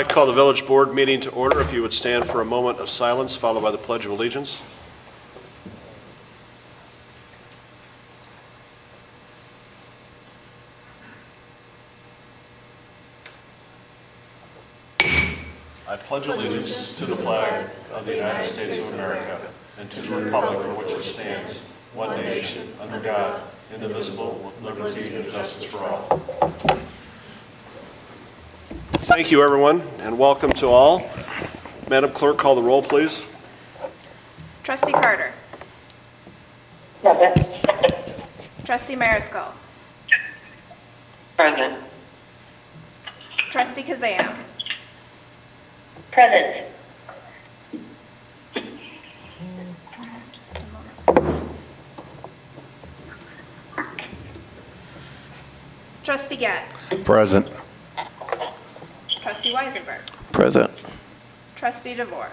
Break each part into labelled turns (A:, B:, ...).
A: like to call the Village Board meeting to order. If you would stand for a moment of silence, followed by the Pledge of Allegiance. I pledge allegiance to the flag of the United States of America and to the republic for which it stands, one nation, under God, indivisible, with liberty and justice for all. Thank you, everyone, and welcome to all. Madam Clerk, call the roll, please.
B: Trustee Carter.
C: Present.
B: Trustee Mariscal.
C: Present.
B: Trustee Kazam.
C: Present.
B: Just a moment. Trustee Gett.
D: Present.
B: Trustee Weisenberg.
D: Present.
B: Trustee DeVore.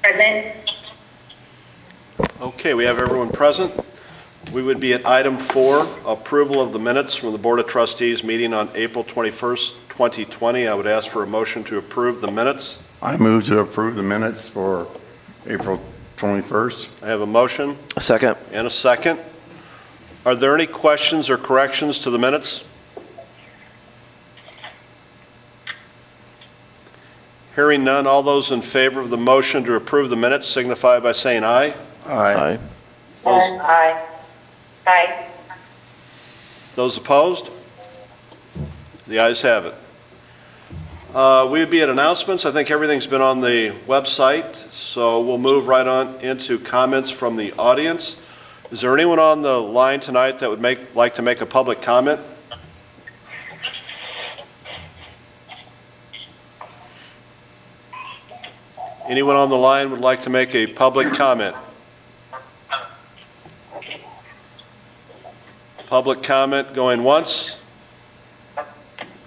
C: Present.
A: Okay, we have everyone present. We would be at item 4, approval of the minutes from the Board of Trustees meeting on April 21st, 2020. I would ask for a motion to approve the minutes.
D: I move to approve the minutes for April 21st.
A: I have a motion
E: A second.
A: and a second. Are there any questions or corrections to the minutes? Hearing none, all those in favor of the motion to approve the minutes signify by saying aye.
D: Aye.
A: Those,
C: Aye. Aye.
A: those opposed? The ayes have it. We would be at announcements. I think everything's been on the website, so we'll move right on into comments from the audience. Is there anyone on the line tonight that would like to make a public comment? Anyone on the line would like to make a public comment? Public comment going once,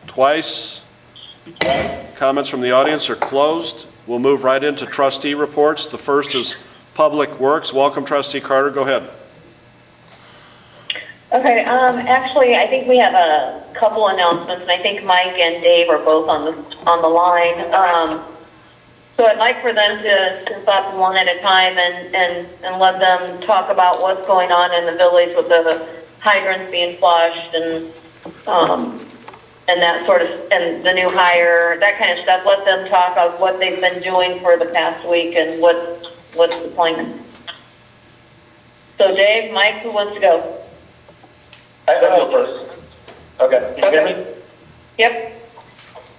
A: twice. Comments from the audience are closed. We'll move right into trustee reports. The first is Public Works. Welcome, Trustee Carter. Go ahead.
C: Okay, actually, I think we have a couple announcements, and I think Mike and Dave are both on the line. So I'd like for them to step up one at a time and let them talk about what's going on in the village with the hydrants being flushed and that sort of, and the new hire, that kind of stuff. Let them talk of what they've been doing for the past week and what's the plan. So Dave, Mike, who wants to go?
F: I go first. Okay. Can you hear me?
C: Yep.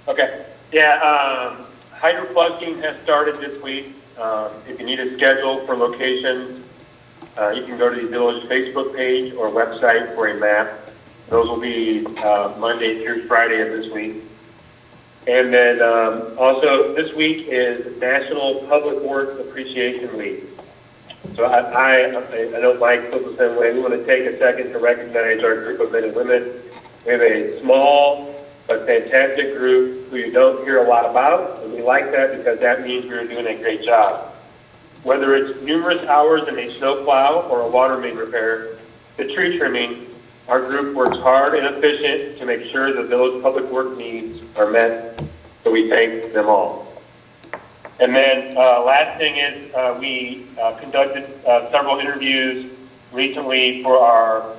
F: Okay. Yeah, hydro flushing has started this week. If you need a schedule for locations, you can go to the village Facebook page or website for a map. Those will be Monday through Friday of this week. And then also this week is National Public Works Appreciation Week. So I know Mike feels the same way. We want to take a second to recognize our group of men and women. We have a small but fantastic group who you don't hear a lot about, and we like that because that means we're doing a great job. Whether it's numerous hours in a snowplow or a water main repair, the tree trimming, our group works hard and efficient to make sure the village public work needs are met, so we thank them all. And then last thing is we conducted several interviews recently for our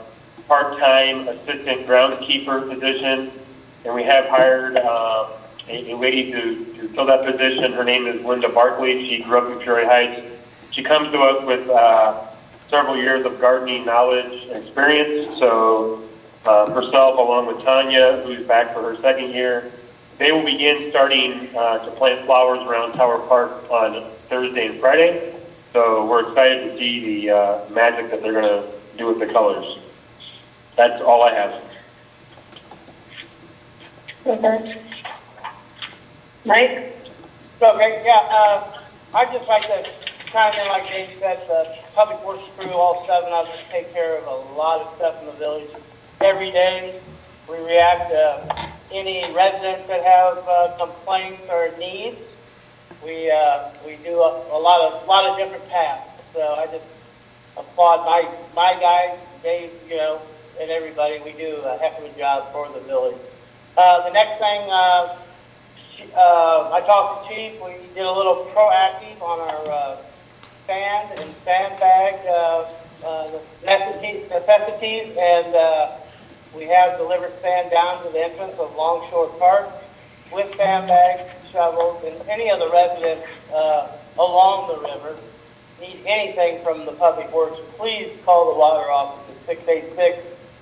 F: part-time assistant groundskeeper position, and we have hired a lady to fill that position. Her name is Linda Barkley. She grew up in Peoria Heights. She comes to us with several years of gardening knowledge and experience. So herself, along with Tanya, who's back for her second year, they will begin starting to plant flowers around Tower Park on Thursday and Friday. So we're excited to see the magic that they're going to do with the colors. That's all I have.
C: Okay. Mike?
G: Okay, yeah, I'd just like to chime in, like Dave said, the public works crew, all 7 of us take care of a lot of stuff in the village. Every day we react to any residents that have complaints or needs. We do a lot of different tasks. So I just applaud my guys, Dave, and everybody. We do a heck of a job for the village. The next thing, I talked to Chief. We did a little proactive on our sand and sandbag necessities, and we have delivered sand down to the entrance of Longshore Park with sandbags, shovels, and any of the residents along the river need anything from the Public Works, please call the water office at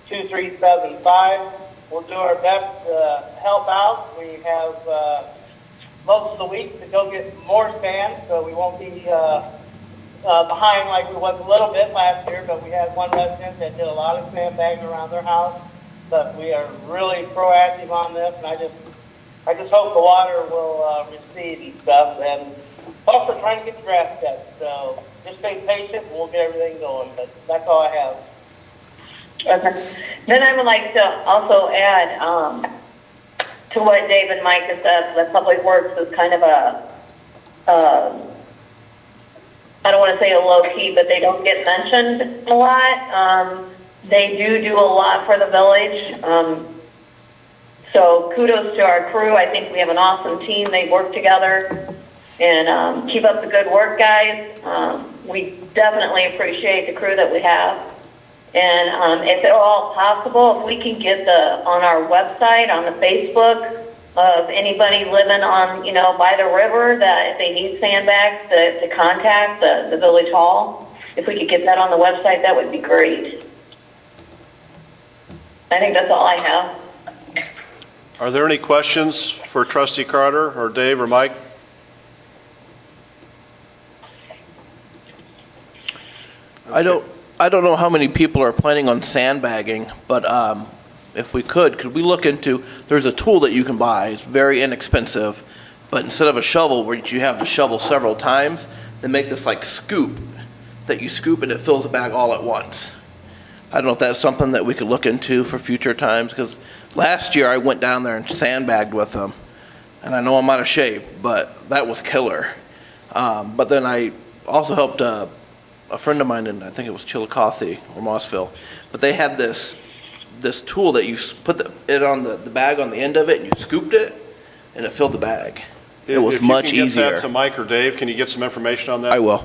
G: 686-2375. We'll do our best to help out. We have most of the week to go get more sand, so we won't be behind like we was a little bit last year, but we had one resident that did a lot of sandbags around their house. But we are really proactive on this, and I just hope the water will recede and stuff. And also trying to get the grass cut. So just stay patient, and we'll get everything going. But that's all I have.
C: Okay. Then I would like to also add to what Dave and Mike have said. The Public Works is kind of I don't want to say a low key, but they don't get mentioned a lot. They do a lot for the village. So kudos to our crew. I think we have an awesome team. They work together. And keep up the good work, guys. We definitely appreciate the crew that we have. And if at all possible, if we can get on our website, on the Facebook, of anybody living on, by the river, that if they need sandbags, to contact the village hall. If we could get that on the website, that would be great. I think that's all I have.
A: Are there any questions for Trustee Carter or Dave or Mike?
E: I don't know how many people are planning on sandbagging, but if we could we look into, there's a tool that you can buy. It's very inexpensive, but instead of a shovel where you have to shovel several times, they make this like scoop that you scoop and it fills the bag all at once. I don't know if that's something that we could look into for future times, because last year I went down there and sandbagged with them, and I know I'm out of shape, but that was killer. But then I also helped a friend of mine in, I think it was Chillicothe or Mossville, but they had this tool that you put it on the bag on the end of it, and you scooped it, and it filled the bag. It was much easier.
A: If you can get that to Mike or Dave, can you get some information on that?
E: I will.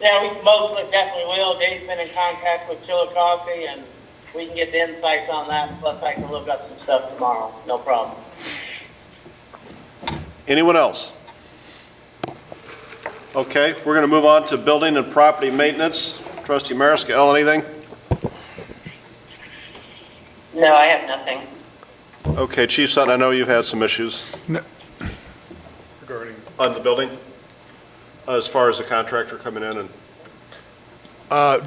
G: Yeah, we most definitely will. Dave's been in contact with Chillicothe, and we can get the insights on that. Plus, I can look up some stuff tomorrow. No problem.
A: Anyone else? Okay, we're going to move on to building and property maintenance. Trustee Mariscal, anything?
C: No, I have nothing.
A: Okay, Chief Sutton, I know you've had some issues.
H: No.
A: Regarding? On the building? As far as the contractor coming in and?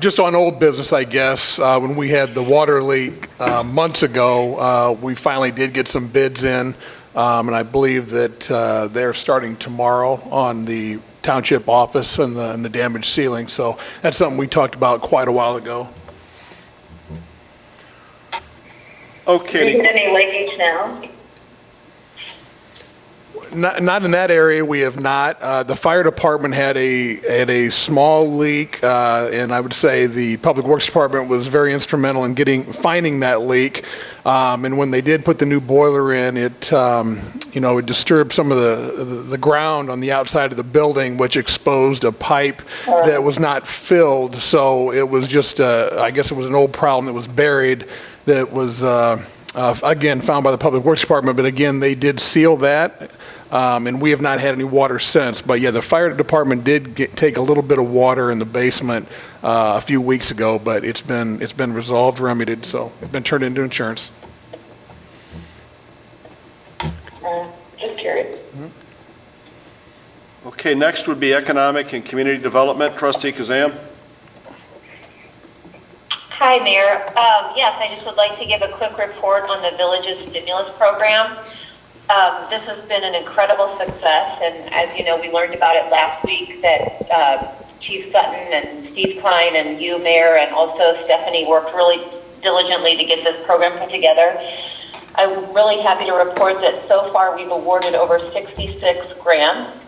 H: Just on old business, I guess, when we had the water leak months ago, we finally did get some bids in, and I believe that they're starting tomorrow on the township office and the damaged ceiling. So that's something we talked about quite a while ago.
C: Do you
A: Okay.
C: get any leakage now?
H: Not in that area, we have not. The fire department had a small leak, and I would say the Public Works Department was very instrumental in finding that leak. And when they did put the new boiler in, it disturbed some of the ground on the outside of the building, which exposed a pipe that was not filled. So it was just, I guess it was an old problem that was buried that was, again, found by the Public Works Department. But again, they did seal that. And we have not had any water since. But yeah, the fire department did take a little bit of water in the basement a few weeks ago, but it's been resolved, remedied, so it's been turned into insurance.
C: Just curious.
A: Okay, next would be economic and community development. Trustee Kazam?
I: Hi, Mayor. Yes, I just would like to give a quick report on the village's stimulus program. This has been an incredible success, and as you know, we learned about it last week that Chief Sutton and Steve Klein and you, Mayor, and also Stephanie worked really diligently to get this program put together. I'm really happy to report that so far we've awarded over 66 grants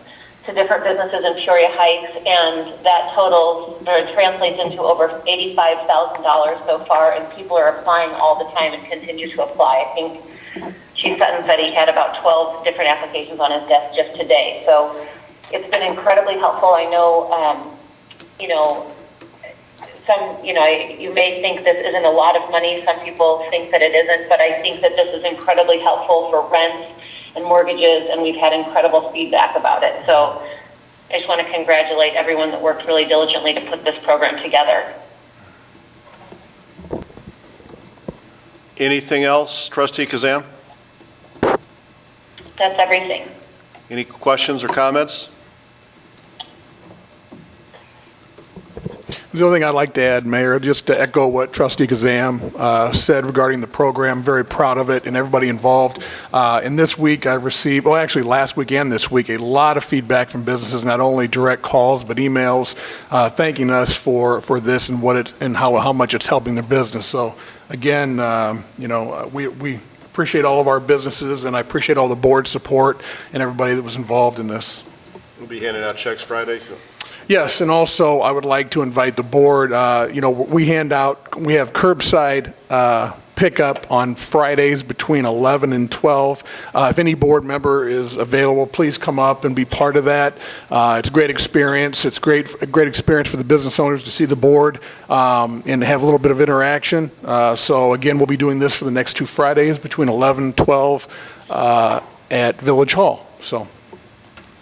I: to different businesses in Peoria Heights, and that total translates into over $85,000 so far, and people are applying all the time and continue to apply. I think Chief Sutton said he had about 12 different applications on his desk just today. So it's been incredibly helpful. I know, you may think this isn't a lot of money. Some people think that it isn't, but I think that this is incredibly helpful for rents and mortgages, and we've had incredible feedback about it. So I just want to congratulate everyone that worked really diligently to put this program together.
A: Anything else, Trustee Kazan?
I: That's everything.
A: Any questions or comments?
H: The only thing I'd like to add, Mayor, just to echo what Trustee Kazam said regarding the program, very proud of it and everybody involved. And this week I received, well, actually last week and this week, a lot of feedback from businesses, not only direct calls, but emails thanking us for this and how much it's helping their business. So again, we appreciate all of our businesses, and I appreciate all the board support and everybody that was involved in this.
A: We'll be handing out checks Friday.
H: Yes, and also I would like to invite the board, we have curbside pickup on Fridays between 11 and 12. If any board member is available, please come up and be part of that. It's a great experience. It's a great experience for the business owners to see the board and have a little bit of interaction. So again, we'll be doing this for the next 2 Fridays between 11 and 12 at Village Hall. So,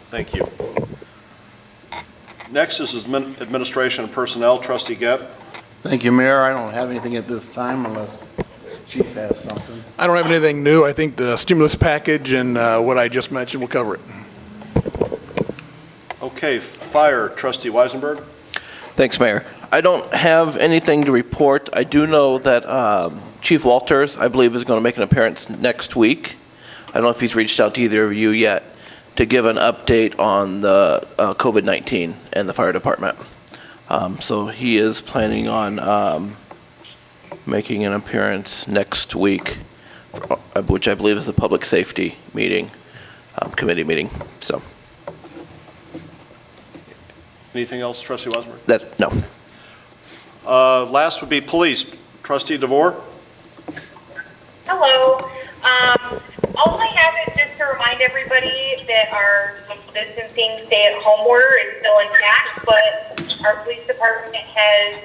A: thank you. Next is Administration and Personnel, Trustee Gett.
D: Thank you, Mayor. I don't have anything at this time unless Chief has something.
H: I don't have anything new. I think the stimulus package and what I just mentioned will cover it.
A: Okay, Fire, Trustee Weisenberg.
E: Thanks, Mayor. I don't have anything to report. I do know that Chief Walters, I believe, is going to make an appearance next week. I don't know if he's reached out to either of you yet to give an update on the COVID-19 and the fire department. So he is planning on making an appearance next week, which I believe is the public safety meeting, committee meeting. So.
A: Anything else, Trustee Weisenberg?
E: No.
A: Last would be Police, Trustee DeVore.
J: Hello. All I have is just to remind everybody that our social distancing stay-at-home order is still intact, but our police department has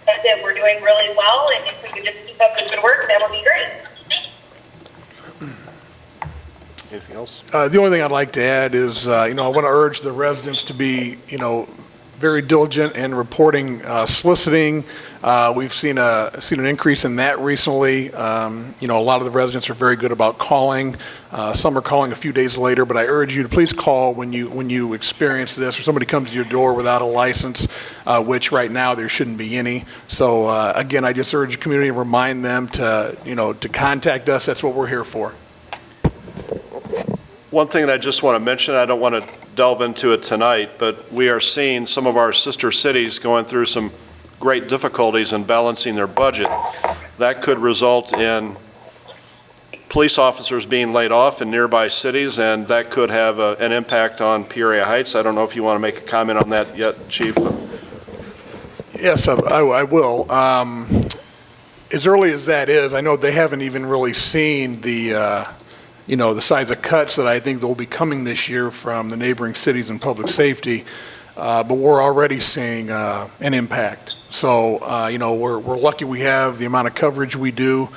J: said that we're doing really well, and if we could just keep up the good work, that would be great.
A: Anything else?
H: The only thing I'd like to add is, I want to urge the residents to be, very diligent in reporting soliciting. We've seen an increase in that recently. A lot of the residents are very good about calling. Some are calling a few days later, but I urge you to please call when you experience this or somebody comes to your door without a license, which right now there shouldn't be any. So again, I just urge the community to remind them to contact us. That's what we're here for.
A: One thing that I just want to mention, I don't want to delve into it tonight, but we are seeing some of our sister cities going through some great difficulties in balancing their budget. That could result in police officers being laid off in nearby cities, and that could have an impact on Peoria Heights. I don't know if you want to make a comment on that yet, Chief.
H: Yes, I will. As early as that is, I know they haven't even really seen the size of cuts that I think will be coming this year from the neighboring cities and public safety, but we're already seeing an impact. So, we're lucky we have the amount of coverage we do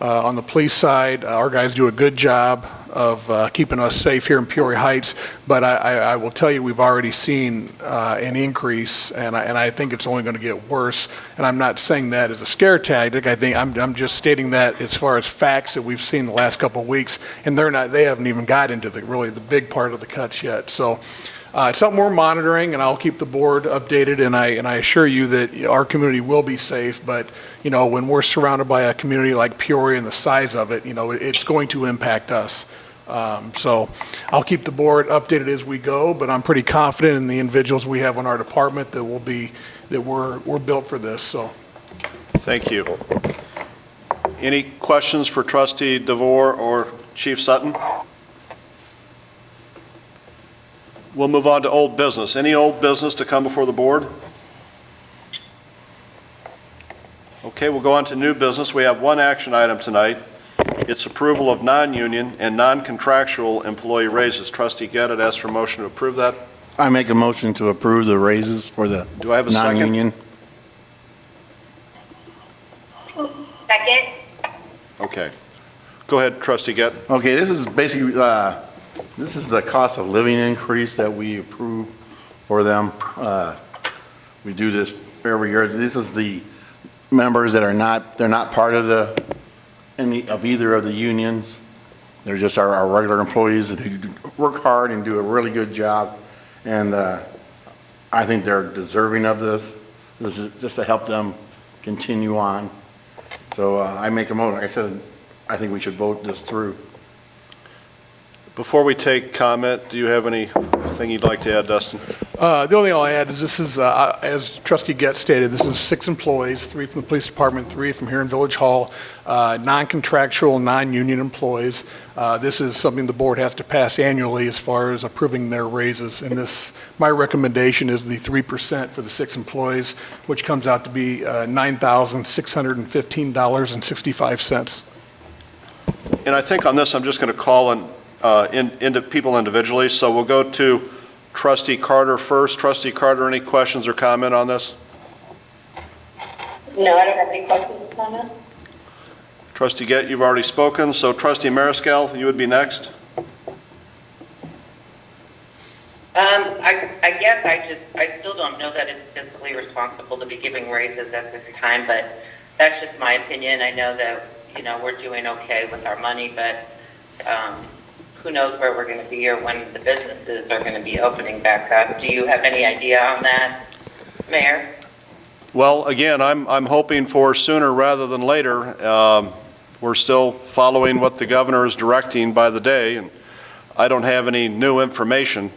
H: on the police side. Our guys do a good job of keeping us safe here in Peoria Heights, but I will tell you we've already seen an increase, and I think it's only going to get worse. And I'm not saying that as a scare tactic. I think I'm just stating that as far as facts that we've seen the last couple of weeks, and they haven't even got into the big part of the cuts yet. So it's something we're monitoring, and I'll keep the board updated, and I assure you that our community will be safe. But when we're surrounded by a community like Peoria and the size of it, it's going to impact us. So I'll keep the board updated as we go, but I'm pretty confident in the individuals we have on our department that we're built for this. So,
A: thank you. Any questions for Trustee DeVore or Chief Sutton? We'll move on to old business. Any old business to come before the board? Okay, we'll go on to new business. We have one action item tonight. its approval of non-union and non-contractual employee raises. Trustee Gett, asks for a motion to approve that.
D: I make a motion to approve the raises for the
A: Do I have a second?
D: non-union.
J: Second?
A: Okay. Go ahead, Trustee Gett.
D: Okay, this is basically, this is the cost of living increase that we approve for them. We do this every year. This is the members that are not, they're not part of of either of the unions. They're just our regular employees that work hard and do a really good job. And I think they're deserving of this. This is just to help them continue on. So I make a motion. Like I said, I think we should vote this through.
A: Before we take comment, do you have anything you'd like to add, Dustin?
H: The only thing I'll add is this is, as Trustee Getz stated, this is 6 employees, 3 from the police department, 3 from here in Village Hall, non-contractual, non-union employees. This is something the board has to pass annually as far as approving their raises. And this, my recommendation is the 3% for the 6 employees, which comes out to be $9,615.65.
A: And I think on this, I'm just going to call into people individually. So we'll go to Trustee Carter first. Trustee Carter, any questions or comment on this?
C: No, I don't have any questions or comments.
A: Trustee Gett, you've already spoken. So Trustee Mariscal, you would be next.
K: I guess I still don't know that it's fiscally responsible to be giving raises at this time, but that's just my opinion. I know that, we're doing okay with our money, but who knows where we're going to be or when the businesses are going to be opening back up. Do you have any idea on that, Mayor?
A: Well, again, I'm hoping for sooner rather than later. We're still following what the governor is directing by the day, and I don't have any new information.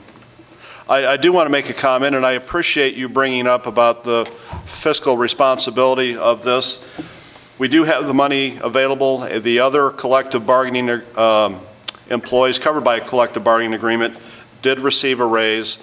A: I do want to make a comment, and I appreciate you bringing up about the fiscal responsibility of this. We do have the money available. The other collective bargaining employees covered by a collective bargaining agreement did receive a raise,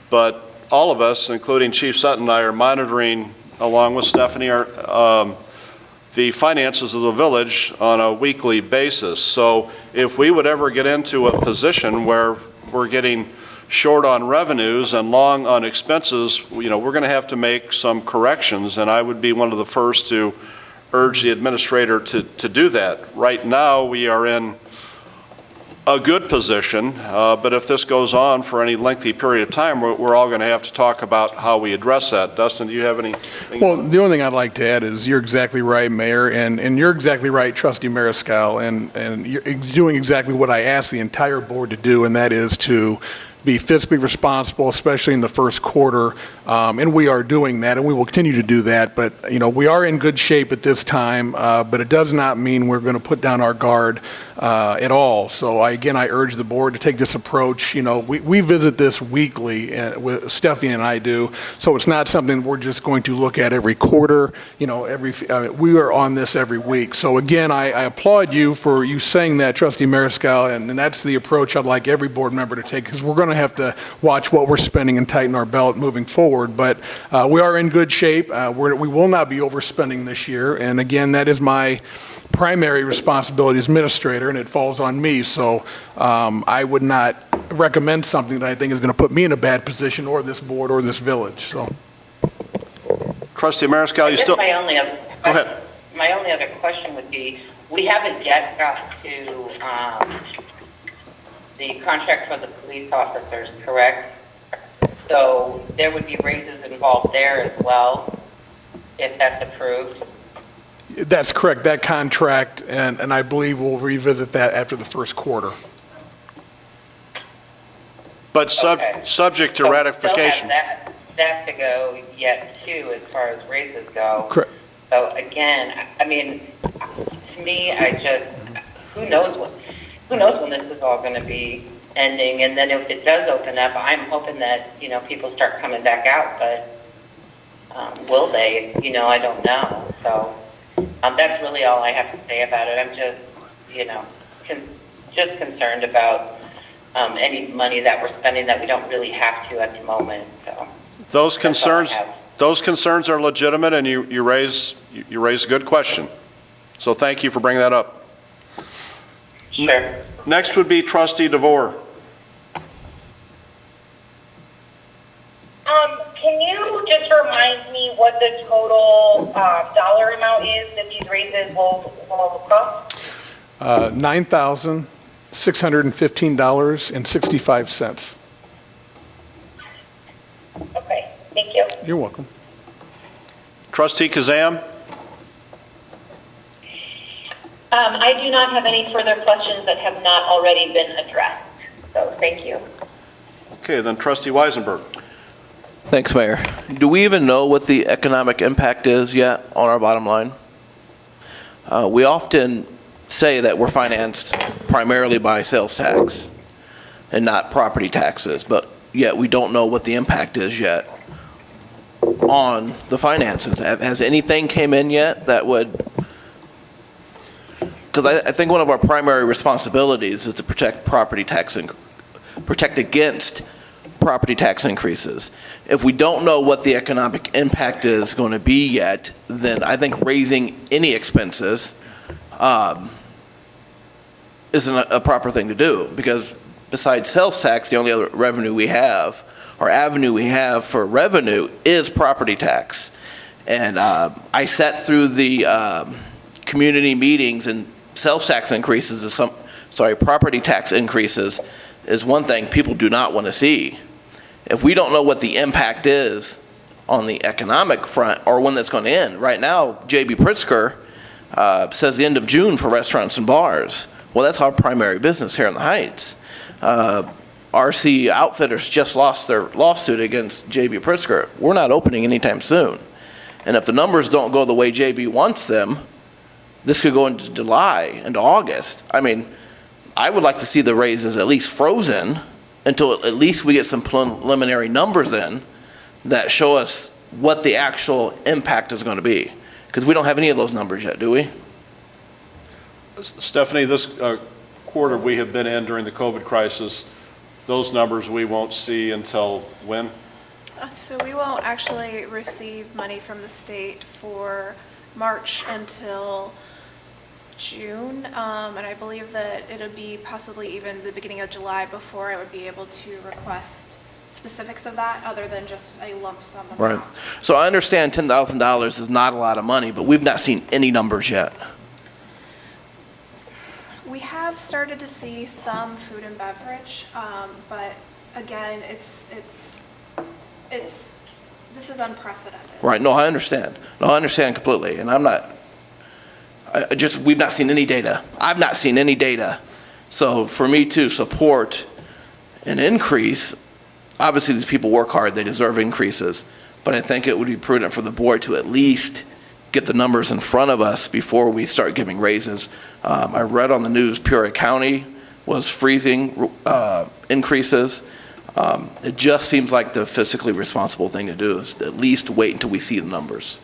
A: but all of us, including Chief Sutton and I, are monitoring, along with Stephanie, the finances of the village on a weekly basis. So if we would ever get into a position where we're getting short on revenues and long on expenses, we're going to have to make some corrections, and I would be one of the first to urge the administrator to do that. Right now, we are in a good position, but if this goes on for any lengthy period of time, we're all going to have to talk about how we address that. Dustin, do you have anything?
H: Well, the only thing I'd like to add is you're exactly right, Mayor, and you're exactly right, Trustee Mariscal, and you're doing exactly what I asked the entire board to do, and that is to be fiscally responsible, especially in the first quarter, and we are doing that, and we will continue to do that. But, we are in good shape at this time, but it does not mean we're going to put down our guard at all. So, I urge the board to take this approach. We visit this weekly, with Stephanie and I do, so it's not something we're just going to look at every quarter. We are on this every week. So, again, I applaud you for you saying that, Trustee Mariscal, and that's the approach I'd like every board member to take, because we're going to have to watch what we're spending and tighten our belt moving forward. But we are in good shape. We will not be overspending this year. And again, that is my primary responsibility as administrator, and it falls on me. So I would not recommend something that I think is going to put me in a bad position, or this board, or this village. So,
A: Trustee Mariscal, you still?
K: Go ahead. My only other question would be, we haven't yet got to the contract for the police officers, correct? So there would be raises involved there as well, if that's approved?
H: that's correct, that contract, and I believe we'll revisit that after the first quarter.
A: But subject to ratification.
K: Still have that to go yet too, as far as raises go.
H: Correct.
K: So again, I mean, to me, who knows when this is all going to be ending, and then if it does open up, I'm hoping that, people start coming back out, but will they? I don't know. So that's really all I have to say about it. I'm just, concerned about any money that we're spending that we don't really have to at the moment. So
A: those concerns are legitimate, and you raise a good question. So thank you for bringing that up.
C: Sure.
A: Next would be trustee DeVore.
J: Can you just remind me what the total dollar amount is that these raises will cost?
H: $9,615.65.
J: Okay, thank you.
H: You're welcome.
A: Trustee Kazam?
I: I do not have any further questions that have not already been addressed, so thank you.
A: Okay, then trustee Weisenberg.
E: Thanks, Mayor. Do we even know what the economic impact is yet on our bottom line? We often say that we're financed primarily by sales tax and not property taxes, but yet we don't know what the impact is yet on the finances. Has anything came in yet that would, because I think one of our primary responsibilities is to protect property tax and protect against property tax increases. If we don't know what the economic impact is going to be yet, then I think raising any expenses isn't a proper thing to do, because besides sales tax, the only other revenue we have, or avenue we have for revenue, is property tax. And I sat through the community meetings, and sales tax increases is property tax increases is one thing people do not want to see. If we don't know what the impact is on the economic front, or when that's going to end. Right now, J.B. Pritzker says the end of June for restaurants and bars. Well, that's our primary business here in the Heights. RC Outfitters just lost their lawsuit against J.B. Pritzker. We're not opening anytime soon. And if the numbers don't go the way J.B. wants them, this could go into July, into August. I mean, I would like to see the raises at least frozen until at least we get some preliminary numbers in that show us what the actual impact is going to be. Because we don't have any of those numbers yet, do we?
A: Stephanie, this quarter we have been in during the COVID crisis, those numbers we won't see until when?
B: So we won't actually receive money from the state for March until June, and I believe that it'll be possibly even the beginning of July before I would be able to request specifics of that, other than just a lump sum amount.
E: Right. So I understand $10,000 is not a lot of money, but we've not seen any numbers yet.
B: We have started to see some food and beverage, but again, this is unprecedented.
E: Right. No, I understand. No, I understand completely. And we've not seen any data. I've not seen any data. So for me to support an increase, obviously these people work hard, they deserve increases, but I think it would be prudent for the board to at least get the numbers in front of us before we start giving raises. I read on the news Peoria County was freezing increases. It just seems like the fiscally responsible thing to do is at least wait until we see the numbers.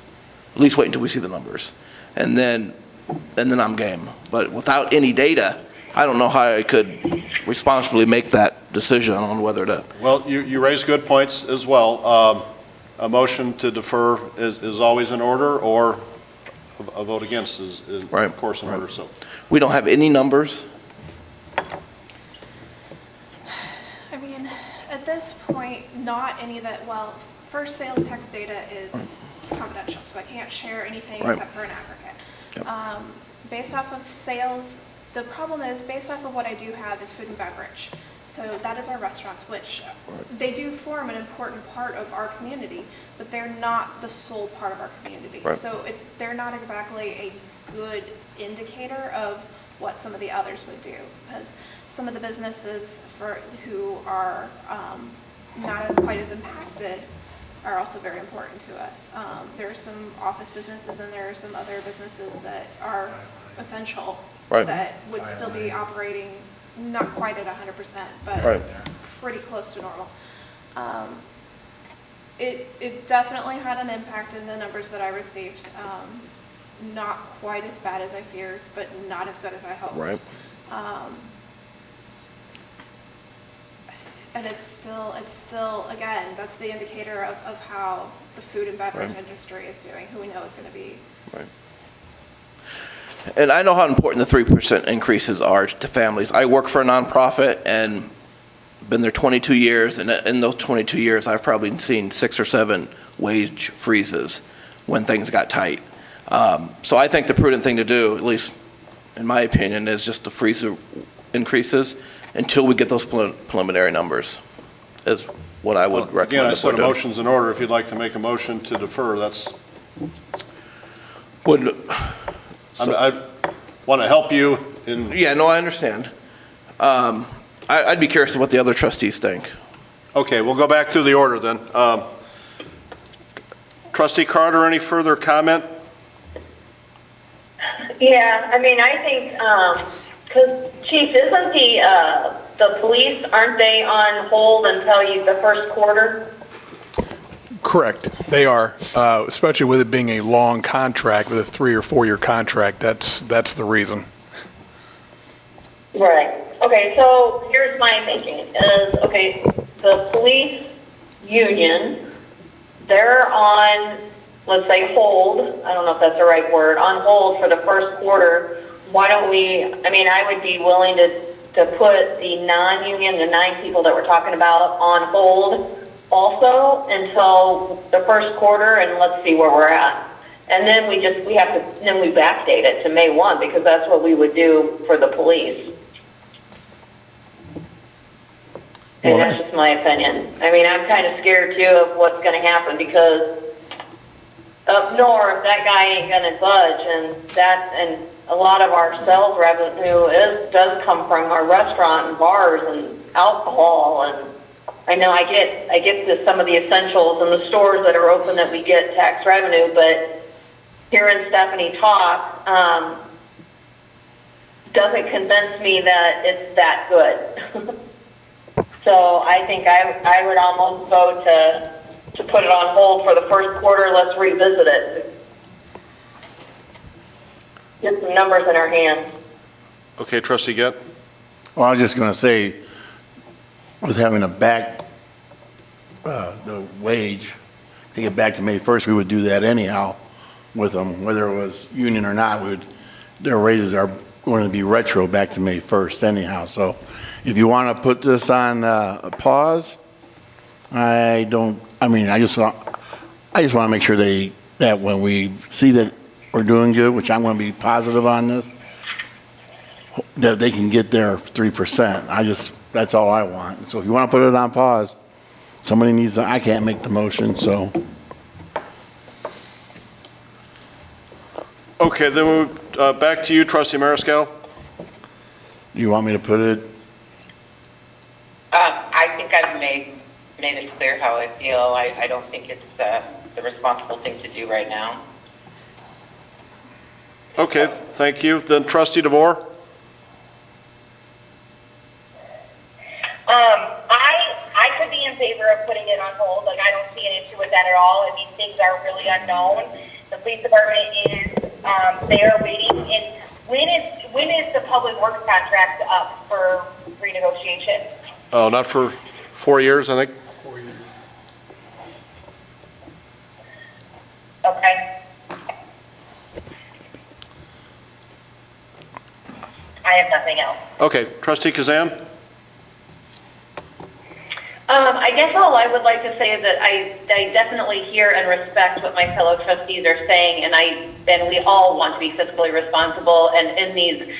E: At least wait until we see the numbers. And then I'm game. But without any data, I don't know how I could responsibly make that decision on whether to.
A: Well, you raise good points as well. A motion to defer is always in order, or a vote against is
E: Right.
A: of course in order. So
E: We don't have any numbers.
B: I mean, at this point, not any that, well, first sales tax data is confidential, so I can't share anything
E: Right.
B: except for an aggregate.
E: Yep.
B: Based off of sales, the problem is, based off of what I do have is food and beverage. So that is our restaurants, which they do form an important part of our community, but they're not the sole part of our community.
E: Right.
B: So they're not exactly a good indicator of what some of the others would do, because some of the businesses who are not quite as impacted are also very important to us. There are some office businesses and there are some other businesses that are essential
E: Right.
B: that would still be operating not quite at 100%, but
E: Right.
B: pretty close to normal. It definitely had an impact in the numbers that I received. Not quite as bad as I feared, but not as good as I hoped.
E: Right.
B: And it's still, again, that's the indicator of how the food and beverage
E: Right.
B: industry is doing, who we know is going to be.
E: Right. And I know how important the 3% increases are to families. I work for a nonprofit and been there 22 years, and in those 22 years, I've probably seen 6 or 7 wage freezes when things got tight. So I think the prudent thing to do, at least in my opinion, is just to freeze the increases until we get those preliminary numbers, is what I would recommend.
A: Again, I
E: the
A: said
E: board
A: a
E: do.
A: motion's in order. If you'd like to make a motion to defer, that's, I want to help you in,
E: Yeah, no, I understand. I'd be curious what the other trustees think.
A: okay, we'll go back through the order then. Trustee Carter, any further comment?
C: Yeah, I mean, I think, because Chief, isn't the police, aren't they on hold until the first quarter?
H: Correct. They are, especially with it being a long contract, with a 3 or 4 year contract. That's the reason.
C: Right. Okay, so here's my thinking is, okay, the police union, they're on, let's say, hold, I don't know if that's the right word, on hold for the first quarter. Why don't we, I mean, I would be willing to put the non-union, the 9 people that we're talking about, on hold also until the first quarter, and let's see where we're at. And then we backdate it to May 1, because that's what we would do for the police. And that's just my opinion. I mean, I'm kind of scared too of what's going to happen, because up north, that guy ain't going to budge, and a lot of our sales revenue does come from our restaurant and bars and alcohol. And I know I get to some of the essentials and the stores that are open that we get tax revenue, but hearing Stephanie talk doesn't convince me that it's that good. So I think I would almost vote to put it on hold for the first quarter. Let's revisit it. Get some numbers in our hands.
A: Okay, Trustee Gett?
D: Well, I was just going to say, with having the wage, to get back to May 1st, we would do that anyhow with them, whether it was union or not. Their raises are going to be retro back to May 1st anyhow. So if you want to put this on a pause, I just want to make sure that when we see that we're doing good, which I'm going to be positive on this, that they can get their 3%. That's all I want. So if you want to put it on pause, somebody needs to, I can't make the motion, so.
A: Okay, then back to you, Trustee Mariscal.
D: Do you want me to put it?
K: I think I've made it clear how I feel. I don't think it's the responsible thing to do right now.
A: Okay, thank you. Then Trustee DeVore?
J: I could be in favor of putting it on hold. Like, I don't see an issue with that at all. I mean, things are really unknown. The police department is, they are waiting. And when is the public works contract up for renegotiation?
A: Oh, not for 4 years, I think.
J: Okay. I have nothing else.
A: Okay, Trustee Kazan?
C: I guess all I would like to say is that I definitely hear and respect what my fellow trustees are saying, and we all want to be fiscally responsible. And in these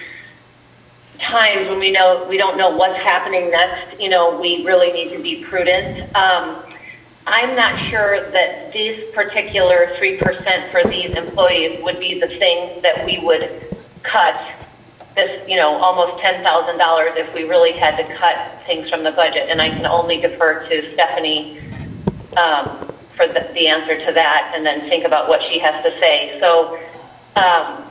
C: times when we don't know what's happening next, we really need to be prudent. I'm not sure that this particular 3% for these employees would be the thing that we would cut. This, almost $10,000 if we really had to cut things from the budget. And I can only defer to Stephanie for the answer to that, and then think about what she has to say. So I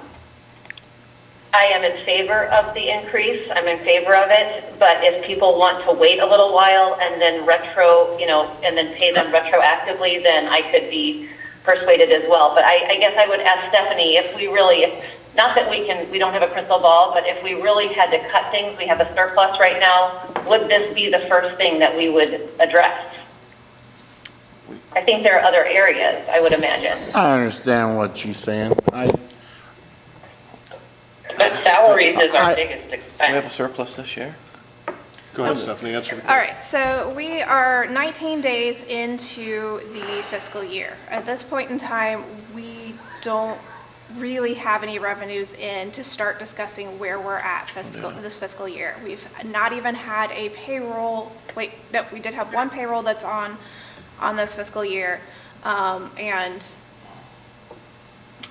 C: am in favor of the increase. I'm in favor of it. But if people want to wait a little while and then and then pay them retroactively, then I could be persuaded as well. But I guess I would ask Stephanie if we really, not that we don't have a crystal ball, but if we really had to cut things, we have a surplus right now, would this be the first thing that we would address? I think there are other areas, I would imagine.
D: I understand what she's saying.
K: is our
D: I-
K: biggest
E: Do we have a
K: expense.
E: surplus this year?
A: Go ahead, Stephanie, answer.
B: All right, so we are 19 days into the fiscal year. At this point in time, we don't really have any revenues in to start discussing where we're at this fiscal year. We've not even had a payroll, no, we did have one payroll that's on this fiscal year, and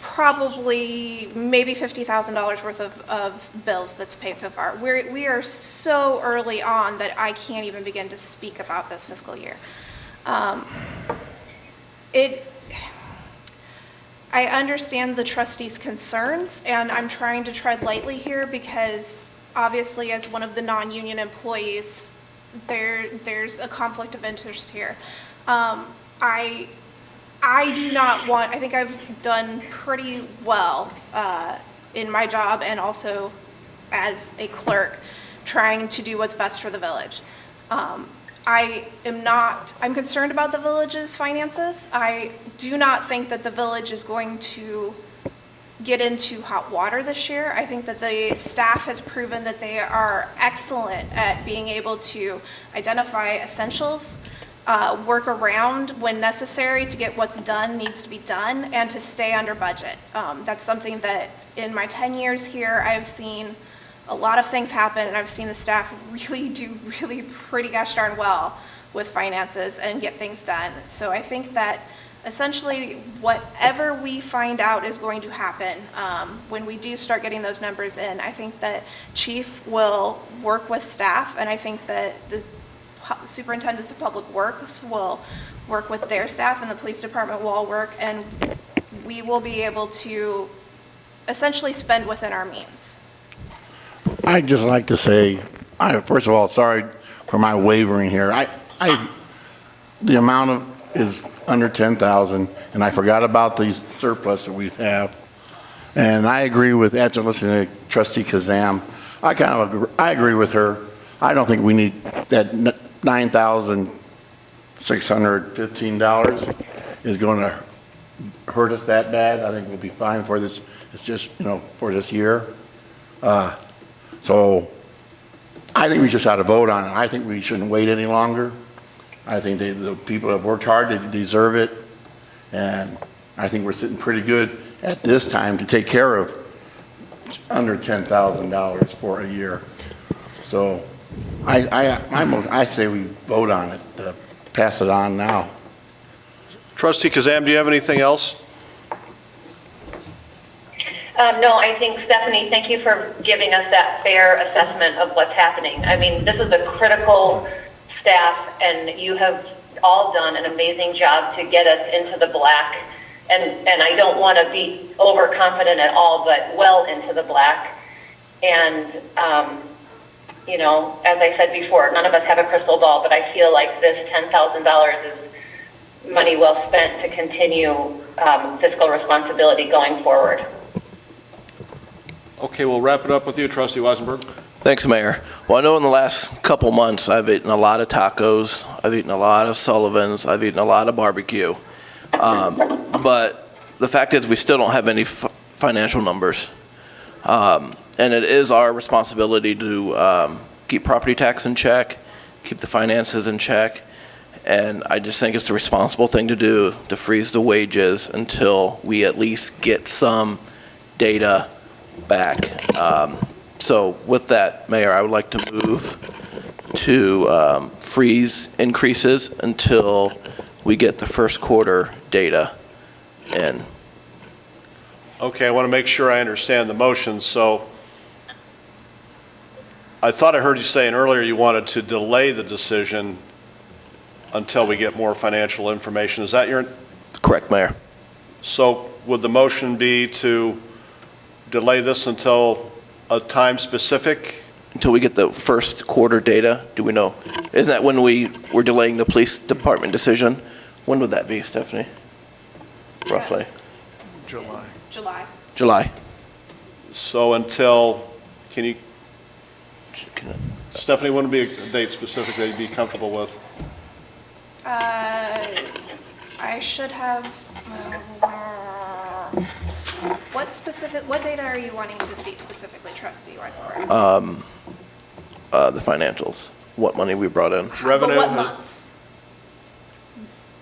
B: probably maybe $50,000 worth of bills that's paid so far. We are so early on that I can't even begin to speak about this fiscal year. I understand the trustees' concerns, and I'm trying to tread lightly here because obviously as one of the non-union employees, there's a conflict of interest here. I do not want, I think I've done pretty well in my job and also as a clerk, trying to do what's best for the village. I'm concerned about the village's finances. I do not think that the village is going to get into hot water this year. I think that the staff has proven that they are excellent at being able to identify essentials, work around when necessary to get what's done needs to be done, and to stay under budget. That's something that in my 10 years here, I've seen a lot of things happen, and I've seen the staff really do pretty gosh darn well with finances and get things done. So I think that essentially whatever we find out is going to happen when we do start getting those numbers in, I think that Chief will work with staff, and I think that the superintendents of public works will work with their staff, and the police department will all work, and we will be able to essentially spend within our means.
D: I'd just like to say, first of all, sorry for my wavering here. The amount is under 10,000, and I forgot about the surplus that we have. And I agree with, after listening to Trustee Kazam, I agree with her. I don't think we need that $9,615 is going to hurt us that bad. I think we'll be fine for this. It's just, for this year. So I think we just ought to vote on it. I think we shouldn't wait any longer. I think the people have worked hard, they deserve it. And I think we're sitting pretty good at this time to take care of under $10,000 for a year. So I say we vote on it, pass it on now.
A: Trustee Kazam, do you have anything else?
I: No, I think, Stephanie, thank you for giving us that fair assessment of what's happening. I mean, this is a critical staff, and you have all done an amazing job to get us into the black. And I don't want to be overconfident at all, but well into the black. And, as I said before, none of us have a crystal ball, but I feel like this $10,000 is money well spent to continue fiscal responsibility going forward.
A: Okay, we'll wrap it up with you, Trustee Weisenberg.
E: Thanks, Mayor. Well, I know in the last couple months, I've eaten a lot of tacos, I've eaten a lot of Sullivan's, I've eaten a lot of barbecue. But the fact is, we still don't have any financial numbers. And it is our responsibility to keep property tax in check, keep the finances in check. And I just think it's the responsible thing to do, to freeze the wages until we at least get some data back. So with that, Mayor, I would like to move to freeze increases until we get the first quarter data in.
A: Okay, I want to make sure I understand the motion. So I thought I heard you saying earlier you wanted to delay the decision until we get more financial information. Is that your?
E: Correct, Mayor.
A: So would the motion be to delay this until a time specific?
E: Until we get the first quarter data, do we know? Isn't that when we're delaying the police department decision? When would that be, Stephanie? Roughly?
H: July.
E: July.
A: So until, Stephanie, when would be a date specific that you'd be comfortable with?
B: I should have, what data are you wanting to see specifically, trustee Weisenberg?
E: The financials, what money we brought in.
A: Revenue.
B: But what months?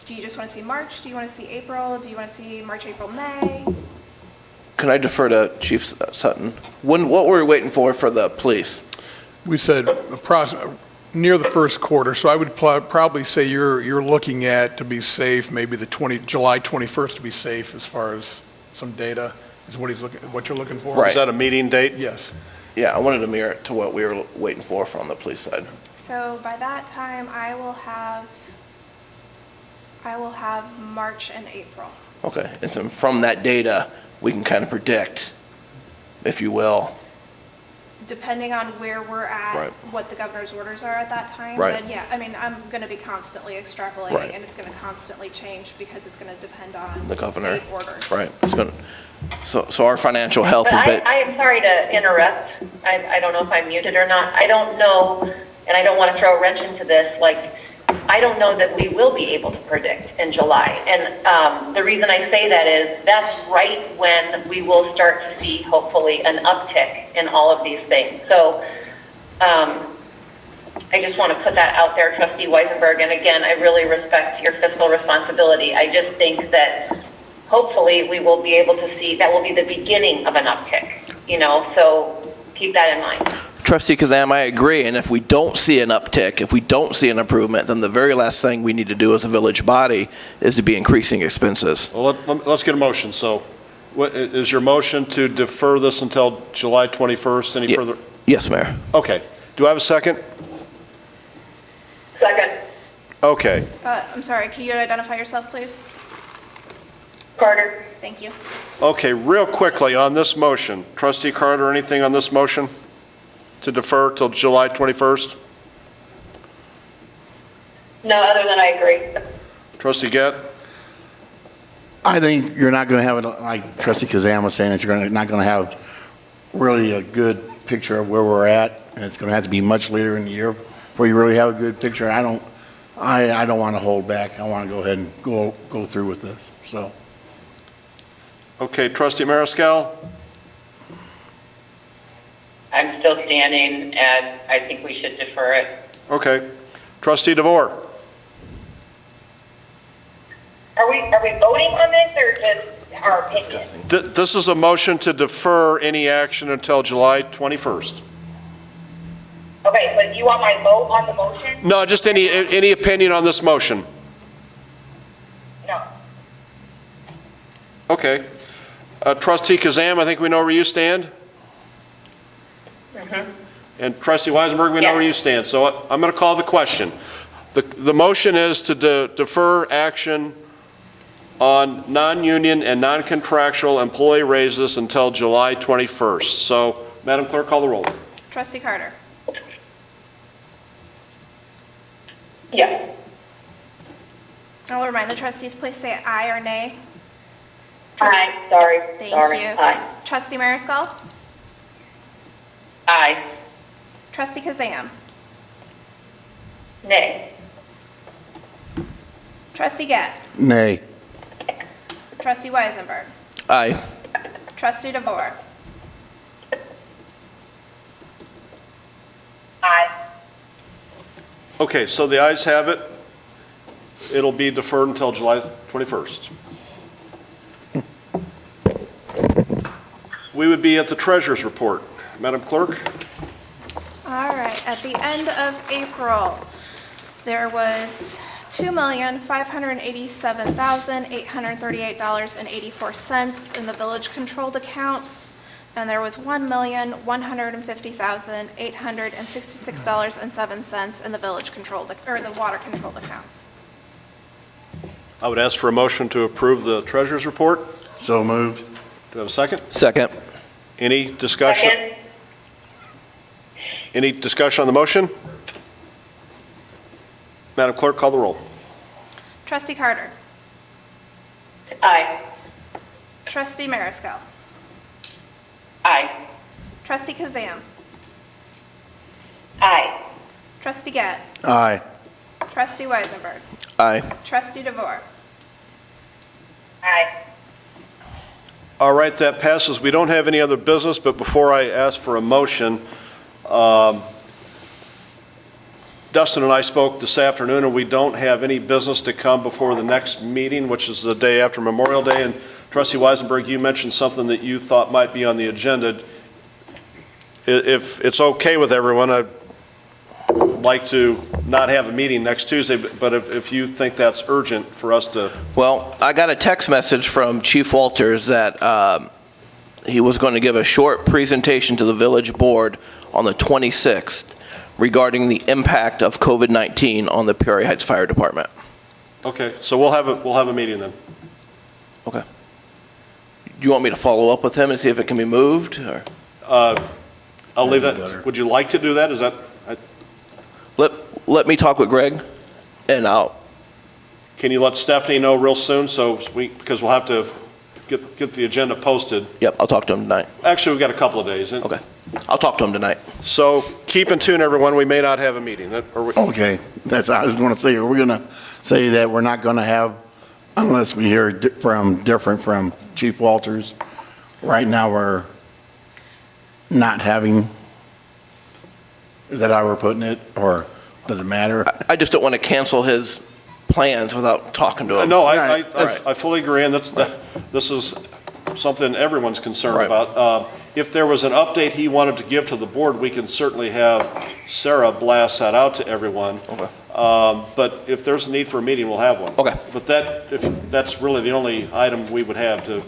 B: Do you just want to see March? Do you want to see April? Do you want to see March, April, May?
E: Can I defer to Chief Sutton? What were we waiting for the police?
H: We said near the first quarter, so I would probably say you're looking at, to be safe, maybe July 21st to be safe as far as some data, is what you're looking for?
E: Right.
A: Is that a meeting date?
H: Yes.
E: Yeah, I wanted to mirror it to what we were waiting for from the police side.
B: So by that time, I will have March and April.
E: Okay, and then from that data, we can kind of predict, if you will.
B: Depending on where we're at,
E: Right.
B: what the governor's orders are at that time,
E: Right.
B: then yeah, I mean, I'm going to be constantly extrapolating,
E: Right.
B: and it's going to constantly change because it's going to depend on
E: The governor.
B: state orders.
E: Right, it's going to, so our financial health
C: But
E: has been,
C: I am sorry to interrupt. I don't know if I'm muted or not. I don't know, and I don't want to throw a wrench into this, I don't know that we will be able to predict in July. And the reason I say that is that's right when we will start to see, hopefully, an uptick in all of these things. So I just want to put that out there, Trustee Weisenberg. And again, I really respect your fiscal responsibility. I just think that hopefully we will be able to see, that will be the beginning of an uptick, so keep that in mind.
E: Trustee Kazam, I agree, and if we don't see an uptick, if we don't see an improvement, then the very last thing we need to do as a village body is to be increasing expenses.
A: Well, let's get a motion. So what is your motion to defer this until July 21st? Any
E: Yeah.
A: further?
E: Yes, Mayor.
A: Okay. Do I have a second?
C: Second,
A: Okay.
B: I'm sorry, can you identify yourself, please?
C: Carter.
B: Thank you.
A: Okay, real quickly on this motion. Trustee Carter, anything on this motion to defer till July 21st?
C: No, other than I agree.
A: Trustee Gett?
D: I think you're not going to have it, like Trustee Kazam was saying, that you're not going to have really a good picture of where we're at, and it's going to have to be much later in the year before you really have a good picture. I don't want to hold back. I want to go ahead and go through with this, so.
A: Okay, Trustee Mariscal?
K: I'm still standing, and I think we should defer it.
A: Okay. Trustee DeVore?
J: Are we voting on this or just our opinion?
A: This is a motion to defer any action until July 21st.
J: Okay, but you want my vote on the motion?
A: No, just any opinion on this motion?
J: No.
A: Okay. Trustee Kazam, I think we know where you stand. And Trustee Weisenberg, we know where you stand. So I'm going to call the question. The motion is to defer action on non-union and non-contractual employee raises until July 21st. So, Madam Clerk, call the roll.
B: Trustee Carter?
C: Yes.
B: I'll remind the trustees, please say aye or nay.
C: Aye, sorry.
B: Thank
C: Sorry.
B: you.
C: Aye.
B: Trustee Mariscal?
K: Aye.
B: Trustee Kazam?
C: Nay.
B: Trustee Gett?
D: Nay.
B: Trustee Weisenberg?
E: Aye.
B: Trustee DeVore?
J: Aye.
A: Okay, so the ayes have it. It'll be deferred until July 21st. We would be at the treasurer's report. Madam Clerk?
B: All right, at the end of April, there was $2,587,838.84 in the village-controlled accounts, and there was $1,150,866.07 in the village-controlled, or in the water-controlled accounts.
A: I would ask for a motion to approve the treasurer's report.
D: So moved.
A: Do I have a second?
E: Second.
A: Any discussion?
C: Second.
A: Any discussion on the motion? Madam Clerk, call the roll.
B: Trustee Carter?
C: Aye.
B: Trustee Mariscal?
K: Aye.
B: Trustee Kazam?
C: Aye.
B: Trustee Gett?
D: Aye.
B: Trustee Weisenberg?
E: Aye.
B: Trustee DeVore?
J: Aye.
A: All right, that passes. We don't have any other business, but before I ask for a motion, Dustin and I spoke this afternoon, and we don't have any business to come before the next meeting, which is the day after Memorial Day. And Trustee Weisenberg, you mentioned something that you thought might be on the agenda. If it's okay with everyone, I'd like to not have a meeting next Tuesday, but if you think that's urgent for us to...
E: Well, I got a text message from Chief Walters that he was going to give a short presentation to the village board on the 26th regarding the impact of COVID-19 on the Peoria Heights Fire Department.
A: Okay, so we'll have a meeting then.
E: Okay. Do you want me to follow up with him and see if it can be moved, or?
A: I'll leave that. Would you like to do that? Is that...
E: Let me talk with Greg, and
A: Can you let Stephanie know real soon, because we'll have to get the agenda posted.
E: Yep, I'll talk to him tonight.
A: Actually, we've got a couple of days.
E: Okay. I'll talk to him tonight.
A: So keep in tune, everyone. We may not have a meeting.
D: Okay, I was going to say, are we going to say that we're not going to have, unless we hear different from Chief Walters? Right now, we're not having, is that how we're putting it, or does it matter?
E: I just don't want to cancel his plans without talking to him.
A: No,
D: Right.
A: I fully agree, and this is something everyone's concerned
E: Right.
A: about. If there was an update he wanted to give to the board, we can certainly have Sarah blast that out to everyone.
E: Okay.
A: But if there's a need for a meeting, we'll have one.
E: Okay.
A: But that's really the only item we would have to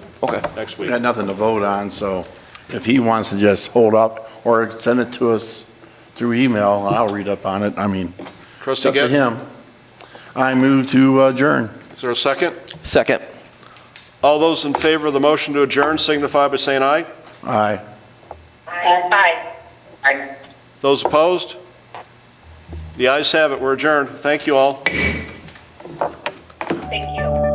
A: next
D: We
A: week.
D: got nothing to vote on, so if he wants to just hold up or send it to us through email, I'll read up on it. I mean, it's
A: Trustee
D: up to
A: Gett,
D: him. I move to adjourn.
A: is there a second?
E: Second.
A: All those in favor of the motion to adjourn signify by saying aye.
D: Aye.
J: Aye.
A: Those opposed? The ayes have it. We're adjourned. Thank you all.
J: Thank you.